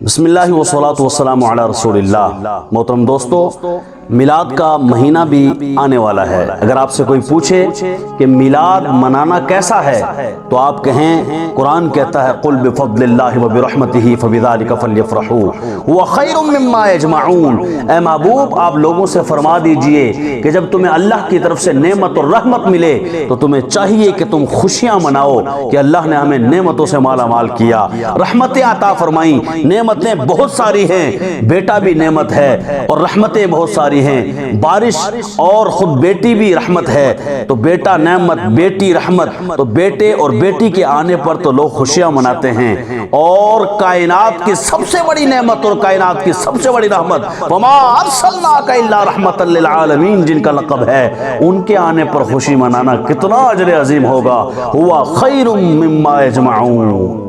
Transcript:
بسم اللہ والصلاۃ والسلام علی رسول اللہ۔ محترم دوستو، میلاد کا مہینہ بھی آنے والا ہے۔ اگر آپ سے کوئی پوچھے کہ میلاد منانا کیسا ہے تو آپ کہیں قرآن کہتا ہے قل بفضل اللہ وبرحمتہ فبذلک فلیفرحوا هو خیر مما یجمعون۔ اے محبوب، آپ لوگوں سے فرما دیجئے کہ جب تمہیں اللہ کی طرف سے نعمت اور رحمت ملے تو تمہیں چاہیے کہ تم خوشیاں مناؤ کہ اللہ نے ہمیں نعمتوں سے مالا مال کیا، رحمتیں عطا فرمائیں۔ نعمتیں بہت ساری ہیں، بیٹا بھی نعمت ہے اور رحمتیں بہت ساری ہیں، بارش اور خود بیٹی بھی رحمت ہے۔ تو بیٹا نعمت، بیٹی رحمت، تو بیٹے اور بیٹی کے آنے پر تو لوگ خوشیاں مناتے ہیں۔ اور کائنات کی سب سے بڑی نعمت اور کائنات کی سب سے بڑی رحمت وما ارسلناک الا رحمۃ للعالمین، جن کا لقب ہے، ان کے آنے پر خوشی منانا کتنا اجر عظیم ہوگا۔ ہوا خیر مما یجمعون۔